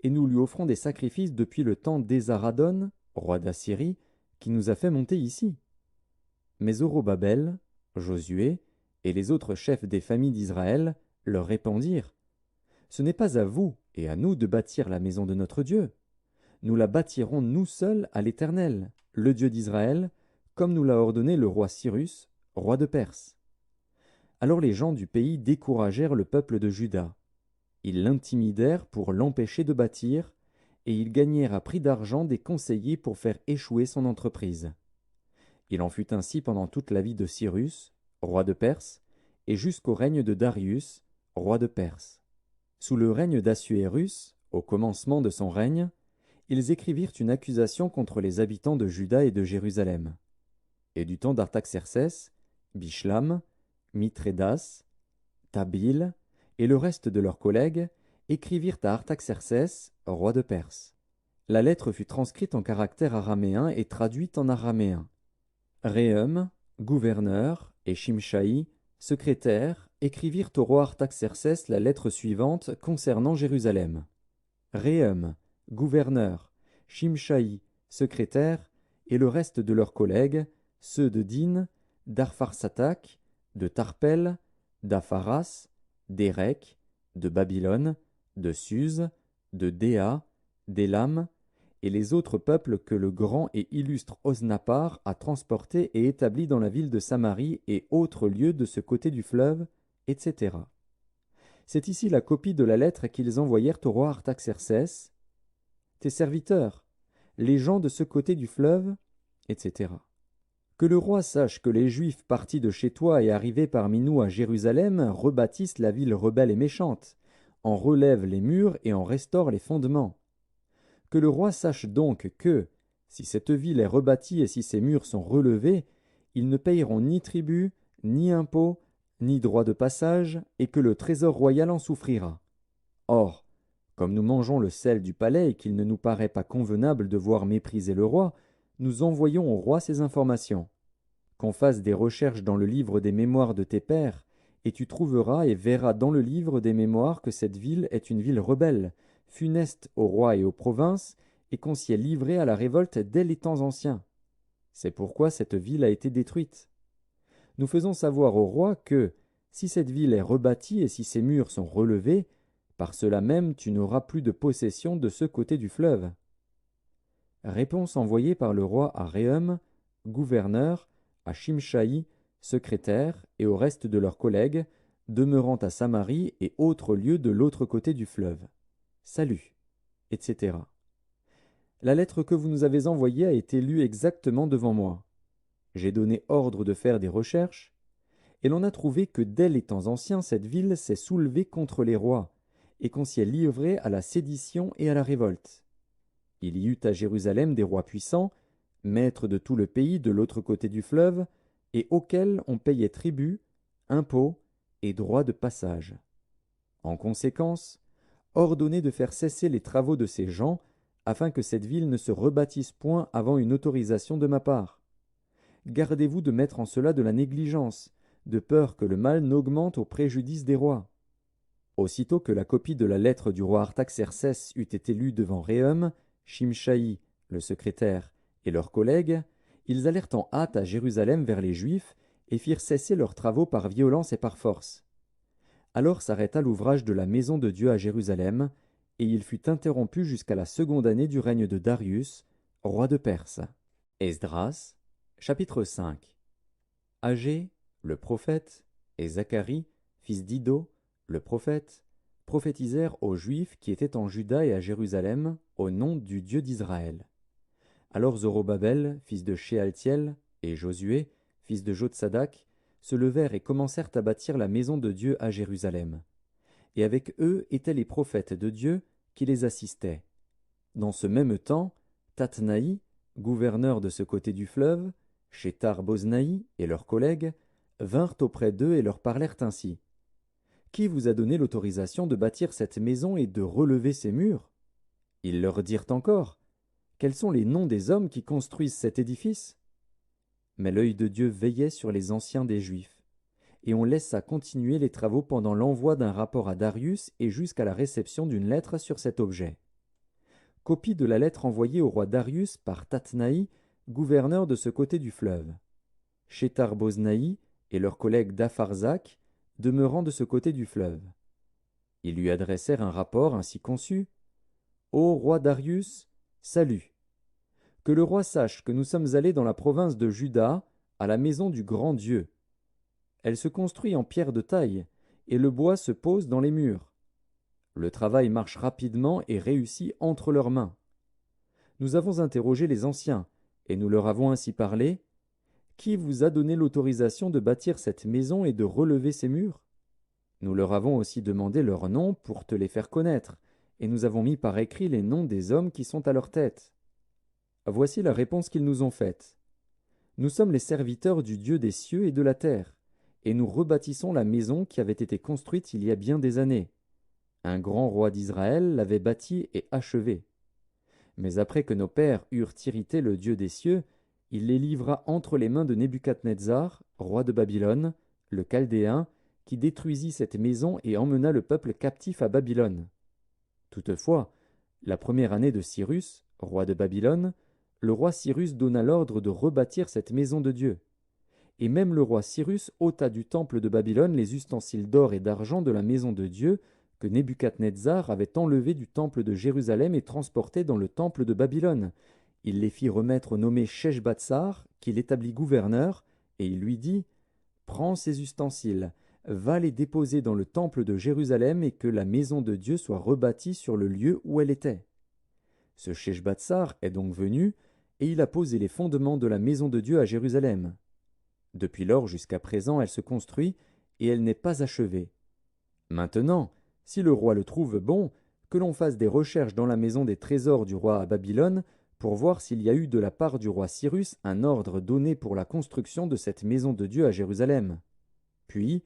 et nous lui offrons des sacrifices depuis le temps d'Esaradon, roi d'Assyrie, qui nous a fait monter ici. Mais Zorobabel, Josué et les autres chefs des familles d'Israël leur répondirent: Ce n'est pas à vous et à nous de bâtir la maison de notre Dieu. Nous la bâtirons nous seuls à l'Éternel, le Dieu d'Israël, comme nous l'a ordonné le roi Cyrus, roi de Perse. Alors les gens du pays découragèrent le peuple de Juda. Ils l'intimidèrent pour l'empêcher de bâtir, et ils gagnèrent à prix d'argent des conseillers pour faire échouer son entreprise. Il en fut ainsi pendant toute la vie de Cyrus, roi de Perse, et jusqu'au règne de Darius, roi de Perse. Sous le règne d'Assuérus, au commencement de son règne, ils écrivirent une accusation contre les habitants de Juda et de Jérusalem. Et du temps d'Artaxercès, Bishlam, Mithrédas, Tabil et le reste de leurs collègues écrivirent à Artaxercès, roi de Perse. La lettre fut transcrite en caractère araméen et traduite en araméen. Réhum, gouverneur, et Shimshaï, secrétaire, écrivirent au roi Artaxercès la lettre suivante concernant Jérusalem. Réhum, gouverneur, Shimshaï, secrétaire, et le reste de leurs collègues, ceux de Din, d'Arpharsatak, de Tarpel, d'Apharas, d'Érec, de Babylone, de Suse, de Déa, d'Élam, et les autres peuples que le grand et illustre Osnappar a transportés et établis dans la ville de Samarie et autres lieux de ce côté du fleuve, etc. C'est ici la copie de la lettre qu'ils envoyèrent au roi Artaxercès. Tes serviteurs, les gens de ce côté du fleuve, etc. Que le roi sache que les Juifs partis de chez toi et arrivés parmi nous à Jérusalem rebâtissent la ville rebelle et méchante, en relèvent les murs et en restaurent les fondements. Que le roi sache donc que, si cette ville est rebâtie et si ses murs sont relevés, ils ne payeront ni tribut, ni impôts, ni droit de passage, et que le trésor royal en souffrira. Or, comme nous mangeons le sel du palais et qu'il ne nous paraît pas convenable de voir mépriser le roi, nous envoyons au roi ces informations. Qu'on fasse des recherches dans le livre des mémoires de tes pères, et tu trouveras et verras dans le livre des mémoires que cette ville est une ville rebelle, funeste au roi et aux provinces, et qu'on s'y est livré à la révolte dès les temps anciens. C'est pourquoi cette ville a été détruite. Nous faisons savoir au roi que, si cette ville est rebâtie et si ses murs sont relevés, par cela même tu n'auras plus de possession de ce côté du fleuve. Réponse envoyée par le roi à Réhum, gouverneur, à Shimshaï, secrétaire, et au reste de leurs collègues, demeurant à Samarie et autres lieux de l'autre côté du fleuve. Salut, etc. La lettre que vous nous avez envoyée a été lue exactement devant moi. J'ai donné ordre de faire des recherches, et l'on a trouvé que dès les temps anciens cette ville s'est soulevée contre les rois, et qu'on s'y est livré à la sédition et à la révolte. Il y eut à Jérusalem des rois puissants, maîtres de tout le pays de l'autre côté du fleuve, et auxquels on payait tribut, impôts et droits de passage. En conséquence, ordonnez de faire cesser les travaux de ces gens, afin que cette ville ne se rebâtisse point avant une autorisation de ma part. Gardez-vous de mettre en cela de la négligence, de peur que le mal n'augmente au préjudice des rois. Aussitôt que la copie de la lettre du roi Artaxercès eut été lue devant Réhum, Shimshaï, le secrétaire, et leurs collègues, ils allèrent en hâte à Jérusalem vers les Juifs et firent cesser leurs travaux par violence et par force. Alors s'arrêta l'ouvrage de la maison de Dieu à Jérusalem, et il fut interrompu jusqu'à la seconde année du règne de Darius, roi de Perse. Esdras, chapitre 5. Agé, le prophète, et Zacharie, fils d'Ido, le prophète, prophétisèrent aux Juifs qui étaient en Juda et à Jérusalem au nom du Dieu d'Israël. Alors Zorobabel, fils de Shealtiel, et Josué, fils de Jotsadak, se levèrent et commencèrent à bâtir la maison de Dieu à Jérusalem. Et avec eux étaient les prophètes de Dieu qui les assistaient. Dans ce même temps, Tatnaï, gouverneur de ce côté du fleuve, Shétar-Boznaï et leurs collègues, vinrent auprès d'eux et leur parlèrent ainsi. Qui vous a donné l'autorisation de bâtir cette maison et de relever ses murs? Ils leur dirent encore, quels sont les noms des hommes qui construisent cet édifice? Mais l'œil de Dieu veillait sur les anciens des Juifs, et on laissa continuer les travaux pendant l'envoi d'un rapport à Darius et jusqu'à la réception d'une lettre sur cet objet. copie de la lettre envoyée au roi Darius par Tatnaï, gouverneur de ce côté du fleuve. Shethar-Boznaï et leurs collègues d'Apharzak, demeurant de ce côté du fleuve. Ils lui adressèrent un rapport ainsi conçu. Ô roi Darius, salut. Que le roi sache que nous sommes allés dans la province de Juda, à la maison du grand Dieu. Elle se construit en pierre de taille, et le bois se pose dans les murs. Le travail marche rapidement et réussit entre leurs mains. Nous avons interrogé les anciens, et nous leur avons ainsi parlé. Qui vous a donné l'autorisation de bâtir cette maison et de relever ces murs? Nous leur avons aussi demandé leurs noms pour te les faire connaître, et nous avons mis par écrit les noms des hommes qui sont à leur tête. Voici la réponse qu'ils nous ont faite. Nous sommes les serviteurs du Dieu des cieux et de la terre, et nous rebâtissons la maison qui avait été construite il y a bien des années. Un grand roi d'Israël l'avait bâtie et achevée. Mais après que nos pères eurent irrité le Dieu des cieux, il les livra entre les mains de Nebuchadnezzar, roi de Babylone, le Chaldéen, qui détruisit cette maison et emmena le peuple captif à Babylone. Toutefois, la première année de Cyrus, roi de Babylone, le roi Cyrus donna l'ordre de rebâtir cette maison de Dieu. Et même le roi Cyrus ôta du temple de Babylone les ustensiles d'or et d'argent de la maison de Dieu que Nebuchadnezzar avait enlevés du temple de Jérusalem et transportés dans le temple de Babylone. Il les fit remettre au nommé Sheshbatsar, qu'il établit gouverneur, et il lui dit « Prends ces ustensiles, va les déposer dans le temple de Jérusalem et que la maison de Dieu soit rebâtie sur le lieu où elle était. » Ce Sheshbatsar est donc venu, et il a posé les fondements de la maison de Dieu à Jérusalem. Depuis lors jusqu'à présent, elle se construit, et elle n'est pas achevée. Maintenant, si le roi le trouve bon, que l'on fasse des recherches dans la maison des trésors du roi à Babylone, pour voir s'il y a eu de la part du roi Cyrus un ordre donné pour la construction de cette maison de Dieu à Jérusalem. Puis,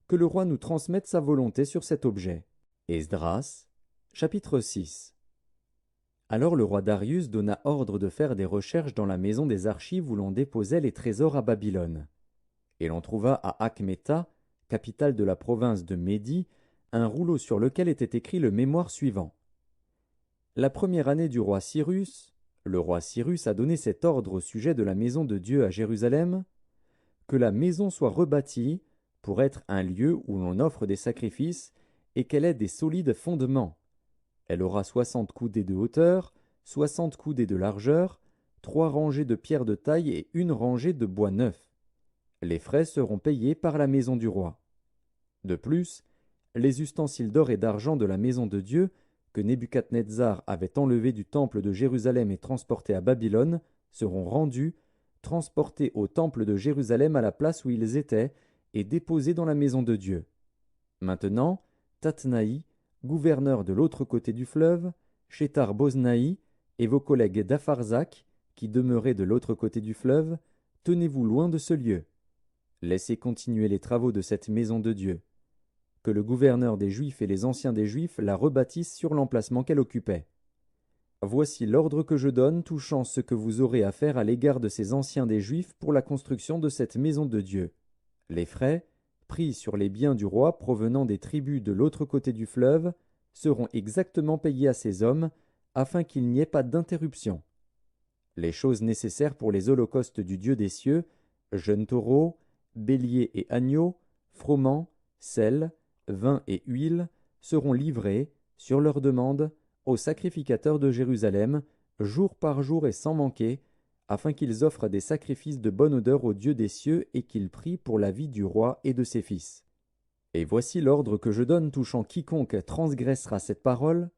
que le roi nous transmette sa volonté sur cet objet. Esdras, chapitre 6. Alors le roi Darius donna ordre de faire des recherches dans la maison des archives où l'on déposait les trésors à Babylone. Et l'on trouva à Achméta, capitale de la province de Médie, un rouleau sur lequel était écrit le mémoire suivant. La première année du roi Cyrus, le roi Cyrus a donné cet ordre au sujet de la maison de Dieu à Jérusalem, que la maison soit rebâtie pour être un lieu où l'on offre des sacrifices et qu'elle ait des solides fondements. Elle aura 60 coudées de hauteur, 60 coudées de largeur, 3 rangées de pierres de taille et 1 rangée de bois neuf. Les frais seront payés par la maison du roi. De plus, les ustensiles d'or et d'argent de la maison de Dieu, que Nebuchadnezzar avait enlevés du temple de Jérusalem et transportés à Babylone, seront rendus, transportés au temple de Jérusalem à la place où ils étaient, et déposés dans la maison de Dieu. Maintenant, Tatnaï, gouverneur de l'autre côté du fleuve, Shethar-Boznaï et vos collègues d'Apharzak, qui demeuraient de l'autre côté du fleuve, tenez-vous loin de ce lieu. Laissez continuer les travaux de cette maison de Dieu. Que le gouverneur des Juifs et les anciens des Juifs la rebâtissent sur l'emplacement qu'elle occupait. Voici l'ordre que je donne touchant ce que vous aurez à faire à l'égard de ces anciens des Juifs pour la construction de cette maison de Dieu. Les frais, pris sur les biens du roi provenant des tribus de l'autre côté du fleuve, seront exactement payés à ces hommes, afin qu'il n'y ait pas d'interruption. Les choses nécessaires pour les holocaustes du Dieu des cieux, jeunes taureaux, béliers et agneaux, froment, sel, vin et huile, seront livrés, sur leur demande, aux sacrificateurs de Jérusalem, jour par jour et sans manquer, afin qu'ils offrent des sacrifices de bonne odeur au Dieu des cieux et qu'ils prient pour la vie du roi et de ses fils. Et voici l'ordre que je donne touchant quiconque transgressera cette parole.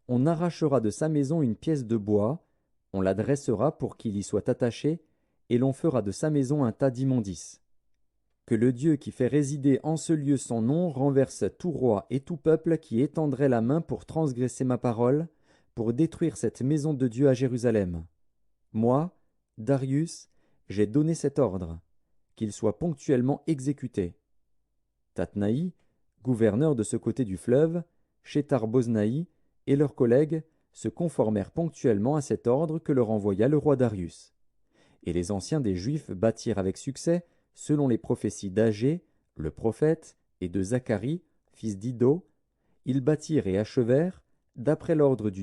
On arrachera de sa maison une pièce de bois, on la dressera pour qu'il y soit attaché, et l'on fera de sa maison un tas d'immondices. Que le Dieu qui fait résider en ce lieu son nom renverse tout roi et tout peuple qui étendrait la main pour transgresser ma parole, pour détruire cette maison de Dieu à Jérusalem. Moi, Darius, j'ai donné cet ordre, qu'il soit ponctuellement exécuté. Tatnaï, gouverneur de ce côté du fleuve, Shethar-Boznaï et leurs collègues se conformèrent ponctuellement à cet ordre que leur envoya le roi Darius. Et les anciens des Juifs bâtirent avec succès, selon les prophéties d'Agé, le prophète, et de Zacharie, fils d'Iddo. Ils bâtirent et achevèrent, d'après l'ordre du